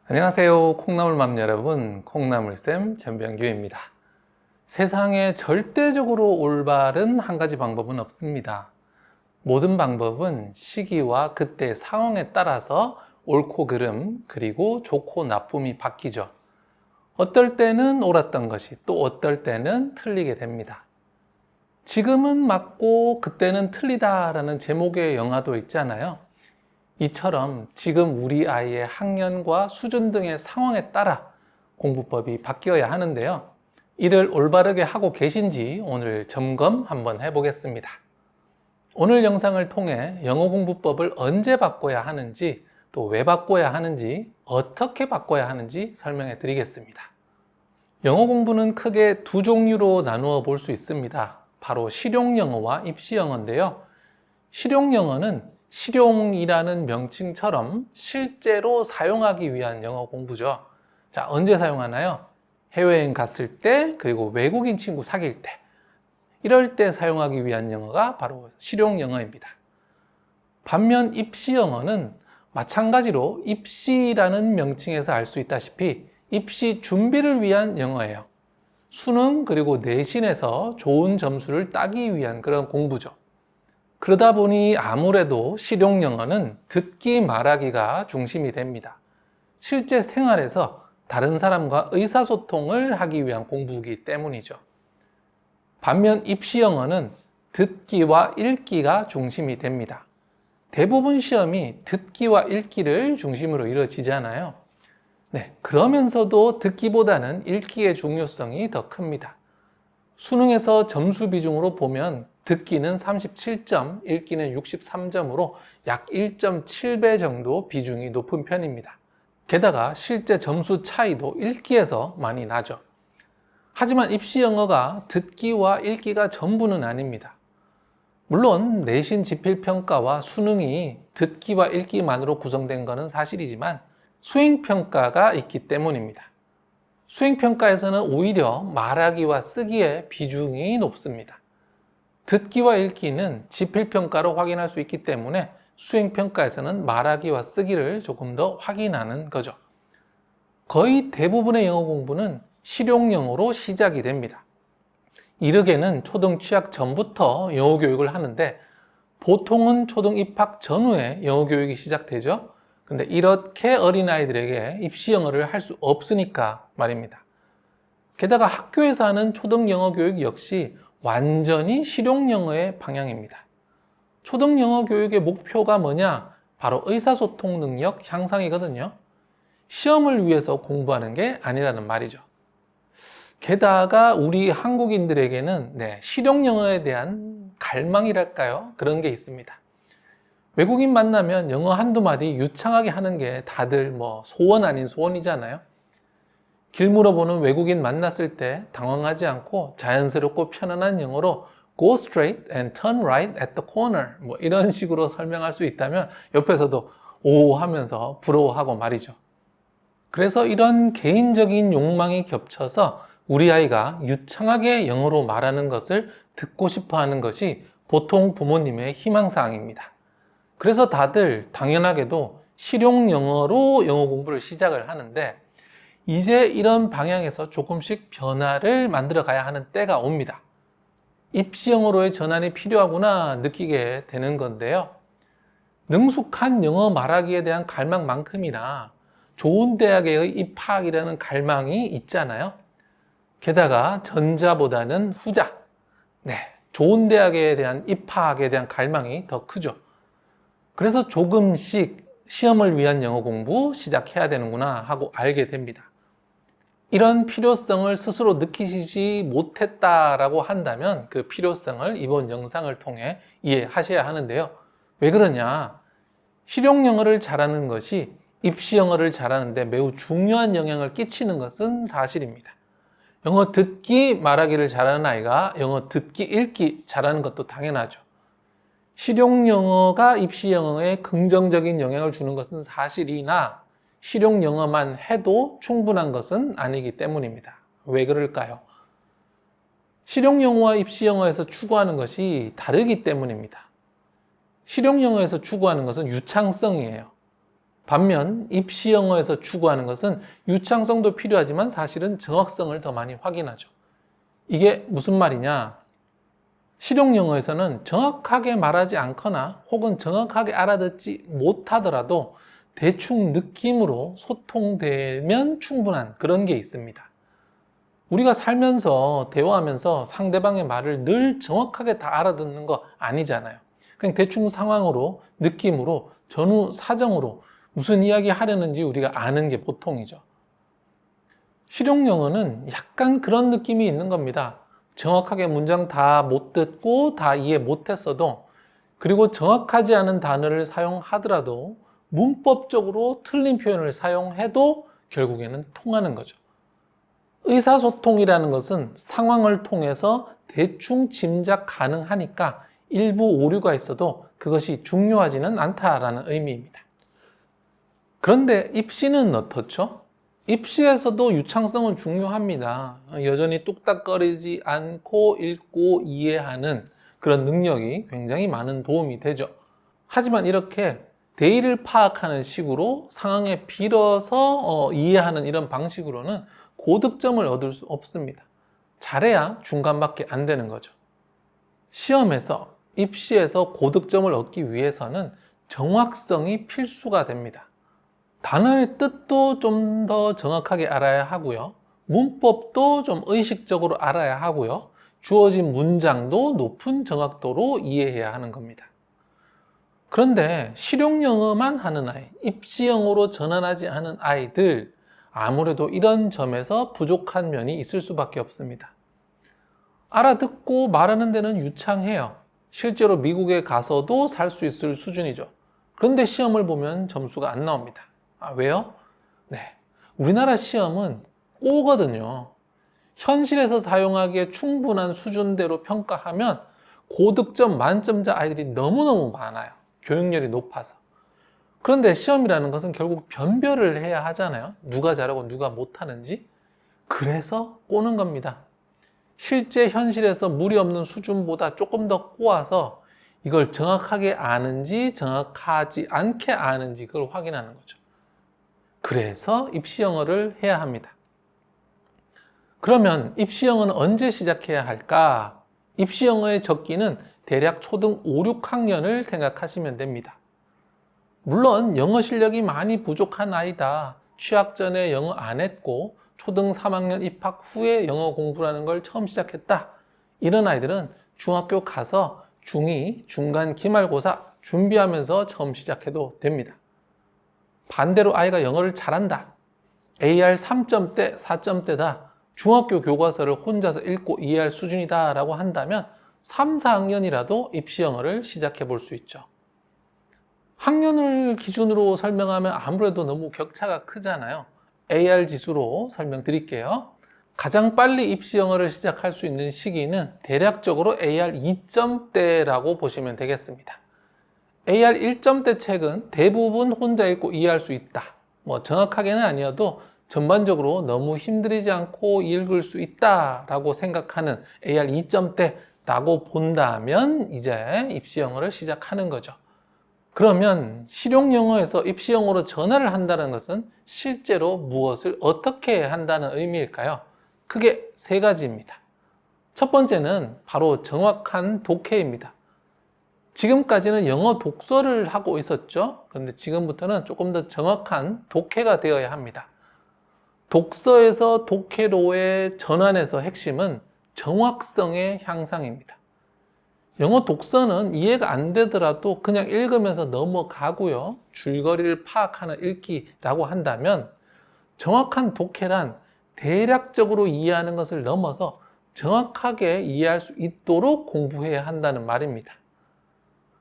안녕하세요. 콩나물맘 여러분, 콩나물쌤 전병규입니다. 세상에 절대적으로 올바른 한 가지 방법은 없습니다. 모든 방법은 시기와 그때 상황에 따라서 옳고 그름, 그리고 좋고 나쁨이 바뀌죠. 어떨 때는 옳았던 것이 또 어떨 때는 틀리게 됩니다. 지금은 맞고 그때는 틀리다라는 제목의 영화도 있잖아요. 이처럼 지금 우리 아이의 학년과 수준 등의 상황에 따라 공부법이 바뀌어야 하는데요. 이를 올바르게 하고 계신지 오늘 점검 한번 해보겠습니다. 오늘 영상을 통해 영어 공부법을 언제 바꿔야 하는지, 또 왜 바꿔야 하는지, 어떻게 바꿔야 하는지 설명해 드리겠습니다. 영어 공부는 크게 두 종류로 나누어 볼 수 있습니다. 바로 실용영어와 입시영어인데요. 실용영어는 실용이라는 명칭처럼 실제로 사용하기 위한 영어 공부죠. 자, 언제 사용하나요? 해외여행 갔을 때, 그리고 외국인 친구 사귈 때, 이럴 때 사용하기 위한 영어가 바로 실용영어입니다. 반면 입시영어는 마찬가지로 입시라는 명칭에서 알 수 있다시피 입시 준비를 위한 영어예요. 수능 그리고 내신에서 좋은 점수를 따기 위한 그런 공부죠. 그러다 보니 아무래도 실용영어는 듣기 말하기가 중심이 됩니다. 실제 생활에서 다른 사람과 의사소통을 하기 위한 공부이기 때문이죠. 반면 입시영어는 듣기와 읽기가 중심이 됩니다. 대부분 시험이 듣기와 읽기를 중심으로 이루어지잖아요. 그러면서도 듣기보다는 읽기의 중요성이 더 큽니다. 수능에서 점수 비중으로 보면 듣기는 37점, 읽기는 63점으로 약 1.7배 정도 비중이 높은 편입니다. 게다가 실제 점수 차이도 읽기에서 많이 나죠. 하지만 입시 영어가 듣기와 읽기가 전부는 아닙니다. 물론 내신 지필평가와 수능이 듣기와 읽기만으로 구성된 것은 사실이지만 수행평가가 있기 때문입니다. 수행평가에서는 오히려 말하기와 쓰기의 비중이 높습니다. 듣기와 읽기는 지필평가로 확인할 수 있기 때문에 수행평가에서는 말하기와 쓰기를 조금 더 확인하는 거죠. 거의 대부분의 영어 공부는 실용영어로 시작이 됩니다. 이르게는 초등 취학 전부터 영어 교육을 하는데 보통은 초등 입학 전후에 영어 교육이 시작되죠. 근데 이렇게 어린아이들에게 입시 영어를 할 수 없으니까 말입니다. 게다가 학교에서 하는 초등 영어 교육 역시 완전히 실용 영어의 방향입니다. 초등 영어 교육의 목표가 뭐냐? 바로 의사소통 능력 향상이거든요. 시험을 위해서 공부하는 게 아니라는 말이죠. 게다가 우리 한국인들에게는 실용 영어에 대한 갈망이랄까요? 그런 게 있습니다. 외국인 만나면 영어 한두 마디 유창하게 하는 게 다들 소원 아닌 소원이잖아요. 길 물어보는 외국인 만났을 때 당황하지 않고 자연스럽고 편안한 영어로 Go straight and turn right at the corner 이런 식으로 설명할 수 있다면 옆에서도 오 하면서 부러워하고 말이죠. 그래서 이런 개인적인 욕망이 겹쳐서 우리 아이가 유창하게 영어로 말하는 것을 듣고 싶어 하는 것이 보통 부모님의 희망사항입니다. 그래서 다들 당연하게도 실용 영어로 영어 공부를 시작을 하는데 이제 이런 방향에서 조금씩 변화를 만들어 가야 하는 때가 옵니다. 입시 영어로의 전환이 필요하구나 느끼게 되는 건데요. 능숙한 영어 말하기에 대한 갈망만큼이나 좋은 대학의 입학이라는 갈망이 있잖아요. 게다가 전자보다는 후자, 좋은 대학에 대한 입학에 대한 갈망이 더 크죠. 그래서 조금씩 시험을 위한 영어 공부 시작해야 되는구나 하고 알게 됩니다. 이런 필요성을 스스로 느끼시지 못했다라고 한다면 그 필요성을 이번 영상을 통해 이해하셔야 하는데요. 왜 그러냐? 실용 영어를 잘하는 것이 입시 영어를 잘하는데 매우 중요한 영향을 끼치는 것은 사실입니다. 영어 듣기, 말하기를 잘하는 아이가 영어 듣기, 읽기 잘하는 것도 당연하죠. 실용 영어가 입시 영어에 긍정적인 영향을 주는 것은 사실이나 실용 영어만 해도 충분한 것은 아니기 때문입니다. 왜 그럴까요? 실용 영어와 입시 영어에서 추구하는 것이 다르기 때문입니다. 실용 영어에서 추구하는 것은 유창성이에요. 반면 입시 영어에서 추구하는 것은 유창성도 필요하지만 사실은 정확성을 더 많이 확인하죠. 이게 무슨 말이냐? 실용 영어에서는 정확하게 말하지 않거나 혹은 정확하게 알아듣지 못하더라도 대충 느낌으로 소통되면 충분한 그런 게 있습니다. 우리가 살면서 대화하면서 상대방의 말을 늘 정확하게 다 알아듣는 거 아니잖아요. 그냥 대충 상황으로, 느낌으로, 전후 사정으로 무슨 이야기 하려는지 우리가 아는 게 보통이죠. 실용 영어는 약간 그런 느낌이 있는 겁니다. 정확하게 문장 다 못 듣고 다 이해 못했어도, 그리고 정확하지 않은 단어를 사용하더라도 문법적으로 틀린 표현을 사용해도 결국에는 통하는 거죠. 의사소통이라는 것은 상황을 통해서 대충 짐작 가능하니까 일부 오류가 있어도 그것이 중요하지는 않다라는 의미입니다. 그런데 입시는 어떻죠? 입시에서도 유창성은 중요합니다. 여전히 뚝딱거리지 않고 읽고 이해하는 그런 능력이 굉장히 많은 도움이 되죠. 하지만 이렇게 대의를 파악하는 식으로 상황에 빌어서 이해하는 이런 방식으로는 고득점을 얻을 수 없습니다. 잘해야 중간밖에 안 되는 거죠. 시험에서, 입시에서 고득점을 얻기 위해서는 정확성이 필수가 됩니다. 단어의 뜻도 좀 더 정확하게 알아야 하고요. 문법도 좀 의식적으로 알아야 하고요. 주어진 문장도 높은 정확도로 이해해야 하는 겁니다. 그런데 실용 영어만 하는 아이, 입시 영어로 전환하지 않은 아이들, 아무래도 이런 점에서 부족한 면이 있을 수밖에 없습니다. 알아듣고 말하는 데는 유창해요. 실제로 미국에 가서도 살 수 있을 수준이죠. 그런데 시험을 보면 점수가 안 나옵니다. 왜요? 네, 우리나라 시험은 꼬거든요. 현실에서 사용하기에 충분한 수준대로 평가하면 고득점 만점자 아이들이 너무너무 많아요. 교육열이 높아서. 그런데 시험이라는 것은 결국 변별을 해야 하잖아요. 누가 잘하고 누가 못하는지. 그래서 꼬는 겁니다. 실제 현실에서 무리 없는 수준보다 조금 더 꼬아서 이걸 정확하게 아는지 정확하지 않게 아는지 그걸 확인하는 거죠. 그래서 입시 영어를 해야 합니다. 그러면 입시 영어는 언제 시작해야 할까? 입시 영어의 적기는 대략 초등 5, 6학년을 생각하시면 됩니다. 물론 영어 실력이 많이 부족한 아이다, 취학 전에 영어 안 했고 초등 3학년 입학 후에 영어 공부라는 걸 처음 시작했다, 이런 아이들은 중학교 가서 중2, 중간 기말고사 준비하면서 처음 시작해도 됩니다. 반대로 아이가 영어를 잘한다, AR 3점대, 4점대다, 중학교 교과서를 혼자서 읽고 이해할 수준이다 라고 한다면 3, 4학년이라도 입시 영어를 시작해 볼 수 있죠. 학년을 기준으로 설명하면 아무래도 너무 격차가 크잖아요. AR 지수로 설명드릴게요. 가장 빨리 입시 영어를 시작할 수 있는 시기는 대략적으로 AR 2점대라고 보시면 되겠습니다. AR 1점대 책은 대부분 혼자 읽고 이해할 수 있다, 정확하게는 아니어도 전반적으로 너무 힘들이지 않고 읽을 수 있다라고 생각하는 AR 2점대라고 본다면 이제 입시 영어를 시작하는 거죠. 그러면 실용 영어에서 입시 영어로 전환을 한다는 것은 실제로 무엇을 어떻게 한다는 의미일까요? 크게 세 가지입니다. 첫 번째는 바로 정확한 독해입니다. 지금까지는 영어 독서를 하고 있었죠. 그런데 지금부터는 조금 더 정확한 독해가 되어야 합니다. 독서에서 독해로의 전환에서 핵심은 정확성의 향상입니다. 영어 독서는 이해가 안 되더라도 그냥 읽으면서 넘어가고요. 줄거리를 파악하는 읽기라고 한다면 정확한 독해란 대략적으로 이해하는 것을 넘어서 정확하게 이해할 수 있도록 공부해야 한다는 말입니다.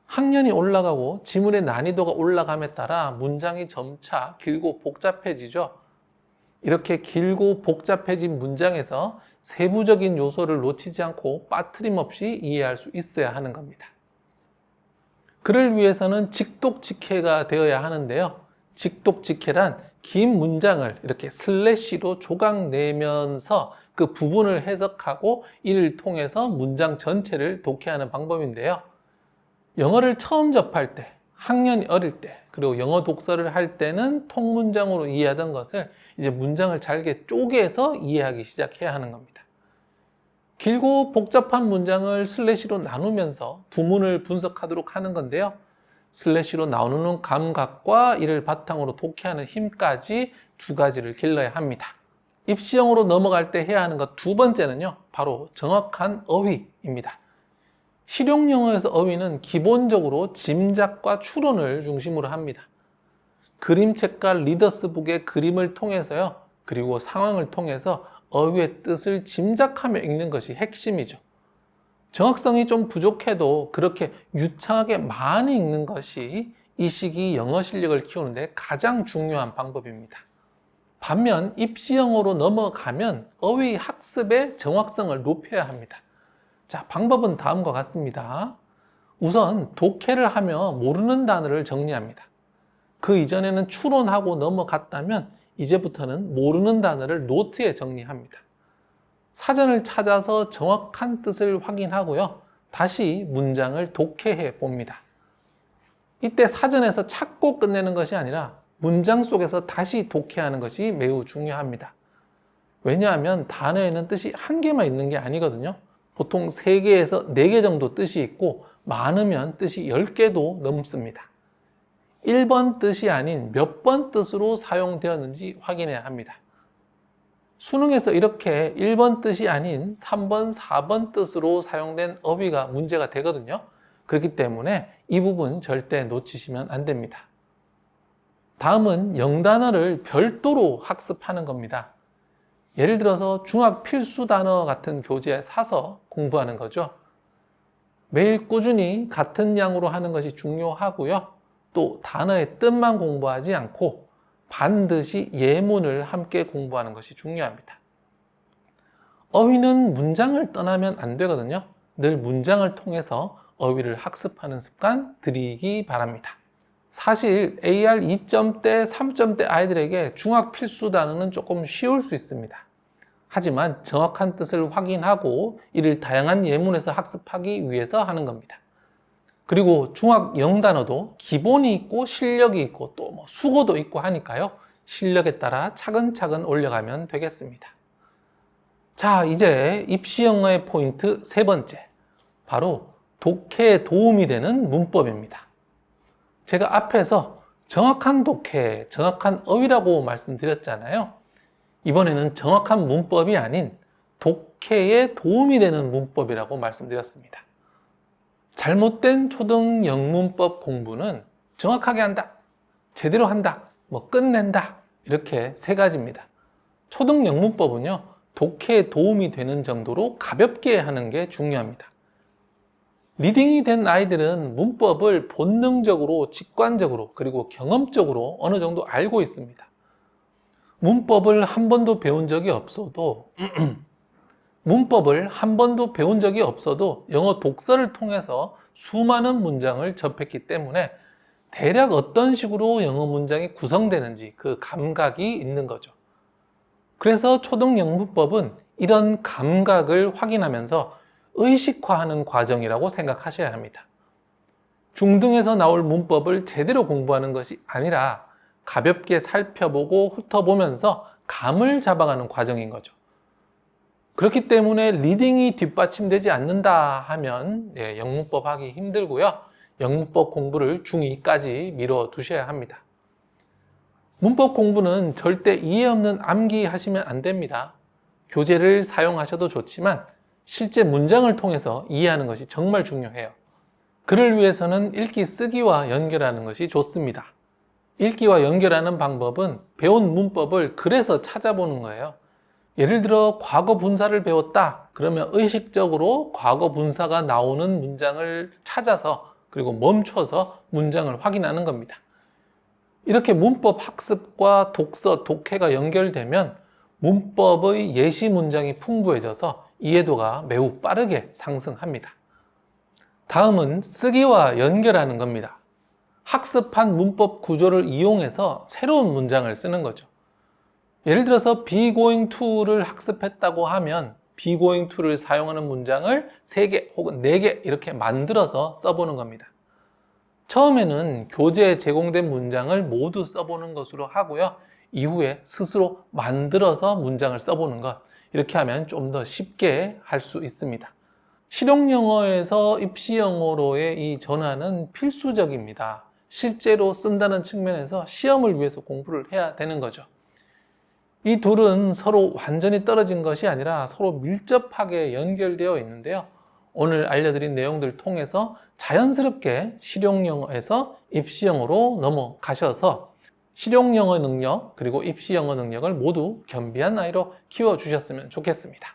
학년이 올라가고 지문의 난이도가 올라감에 따라 문장이 점차 길고 복잡해지죠. 이렇게 길고 복잡해진 문장에서 세부적인 요소를 놓치지 않고 빠트림 없이 이해할 수 있어야 하는 겁니다. 그를 위해서는 직독직해가 되어야 하는데요. 직독직해란 긴 문장을 이렇게 슬래시로 조각 내면서 그 부분을 해석하고 이를 통해서 문장 전체를 독해하는 방법인데요. 영어를 처음 접할 때, 학년이 어릴 때, 그리고 영어 독서를 할 때는 통문장으로 이해하던 것을 이제 문장을 잘게 쪼개서 이해하기 시작해야 하는 겁니다. 길고 복잡한 문장을 슬래시로 나누면서 부문을 분석하도록 하는 건데요. 슬래시로 나누는 감각과 이를 바탕으로 독해하는 힘까지 두 가지를 길러야 합니다. 입시형으로 넘어갈 때 해야 하는 것 두 번째는요, 바로 정확한 어휘입니다. 실용영어에서 어휘는 기본적으로 짐작과 추론을 중심으로 합니다. 그림책과 리더스북의 그림을 통해서요, 그리고 상황을 통해서 어휘의 뜻을 짐작하며 읽는 것이 핵심이죠. 정확성이 좀 부족해도 그렇게 유창하게 많이 읽는 것이 이 시기 영어 실력을 키우는데 가장 중요한 방법입니다. 반면 입시영어로 넘어가면 어휘 학습의 정확성을 높여야 합니다. 자, 방법은 다음과 같습니다. 우선 독해를 하며 모르는 단어를 정리합니다. 그 이전에는 추론하고 넘어갔다면 이제부터는 모르는 단어를 노트에 정리합니다. 사전을 찾아서 정확한 뜻을 확인하고요. 다시 문장을 독해해 봅니다. 이때 사전에서 찾고 끝내는 것이 아니라 문장 속에서 다시 독해하는 것이 매우 중요합니다. 왜냐하면 단어에는 뜻이 한 개만 있는 게 아니거든요. 보통 3개에서 4개 정도 뜻이 있고 많으면 뜻이 10개도 넘습니다. 1번 뜻이 아닌 몇 번 뜻으로 사용되었는지 확인해야 합니다. 수능에서 이렇게 1번 뜻이 아닌 3번, 4번 뜻으로 사용된 어휘가 문제가 되거든요. 그렇기 때문에 이 부분 절대 놓치시면 안 됩니다. 다음은 영단어를 별도로 학습하는 겁니다. 예를 들어서 중학 필수 단어 같은 교재에 사서 공부하는 거죠. 매일 꾸준히 같은 양으로 하는 것이 중요하고요. 또 단어의 뜻만 공부하지 않고 반드시 예문을 함께 공부하는 것이 중요합니다. 어휘는 문장을 떠나면 안 되거든요. 늘 문장을 통해서 어휘를 학습하는 습관 들이기 바랍니다. 사실 AR 2점대, 3점대 아이들에게 중학 필수 단어는 조금 쉬울 수 있습니다. 하지만 정확한 뜻을 확인하고 이를 다양한 예문에서 학습하기 위해서 하는 겁니다. 그리고 중학 영단어도 기본이 있고 실력이 있고 또 수고도 있고 하니까요. 실력에 따라 차근차근 올려가면 되겠습니다. 자, 이제 입시영어의 포인트 세 번째, 바로 독해에 도움이 되는 문법입니다. 제가 앞에서 정확한 독해, 정확한 어휘라고 말씀드렸잖아요. 이번에는 정확한 문법이 아닌 독해에 도움이 되는 문법이라고 말씀드렸습니다. 잘못된 초등 영문법 공부는 정확하게 한다, 제대로 한다, 끝낸다, 이렇게 세 가지입니다. 초등 영문법은요, 독해에 도움이 되는 정도로 가볍게 하는 게 중요합니다. 리딩이 된 아이들은 문법을 본능적으로, 직관적으로, 그리고 경험적으로 어느 정도 알고 있습니다. 문법을 한 번도 배운 적이 없어도 영어 독서를 통해서 수많은 문장을 접했기 때문에 대략 어떤 식으로 영어 문장이 구성되는지 그 감각이 있는 거죠. 그래서 초등 영문법은 이런 감각을 확인하면서 의식화하는 과정이라고 생각하셔야 합니다. 중등에서 나올 문법을 제대로 공부하는 것이 아니라 가볍게 살펴보고 훑어보면서 감을 잡아가는 과정인 거죠. 그렇기 때문에 리딩이 뒷받침되지 않는다 하면 영문법 하기 힘들고요. 영문법 공부를 중2까지 미뤄두셔야 합니다. 문법 공부는 절대 이해 없는 암기하시면 안 됩니다. 교재를 사용하셔도 좋지만 실제 문장을 통해서 이해하는 것이 정말 중요해요. 그를 위해서는 읽기, 쓰기와 연결하는 것이 좋습니다. 읽기와 연결하는 방법은 배운 문법을 글에서 찾아보는 거예요. 예를 들어 과거 분사를 배웠다 그러면 의식적으로 과거 분사가 나오는 문장을 찾아서 그리고 멈춰서 문장을 확인하는 겁니다. 이렇게 문법 학습과 독서, 독해가 연결되면 문법의 예시 문장이 풍부해져서 이해도가 매우 빠르게 상승합니다. 다음은 쓰기와 연결하는 겁니다. 학습한 문법 구조를 이용해서 새로운 문장을 쓰는 거죠. 예를 들어서 be going to를 학습했다고 하면 be going to를 사용하는 문장을 3개 혹은 4개 이렇게 만들어서 써보는 겁니다. 처음에는 교재에 제공된 문장을 모두 써보는 것으로 하고요. 이후에 스스로 만들어서 문장을 써보는 것, 이렇게 하면 좀 더 쉽게 할 수 있습니다. 실용영어에서 입시영어로의 이 전환은 필수적입니다. 실제로 쓴다는 측면에서 시험을 위해서 공부를 해야 되는 거죠. 이 둘은 서로 완전히 떨어진 것이 아니라 서로 밀접하게 연결되어 있는데요. 오늘 알려드린 내용들을 통해서 자연스럽게 실용영어에서 입시영어로 넘어가셔서 실용영어 능력 그리고 입시영어 능력을 모두 겸비한 나이로 키워주셨으면 좋겠습니다.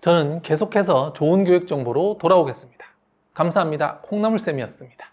저는 계속해서 좋은 교육 정보로 돌아오겠습니다. 감사합니다. 콩나물쌤이었습니다.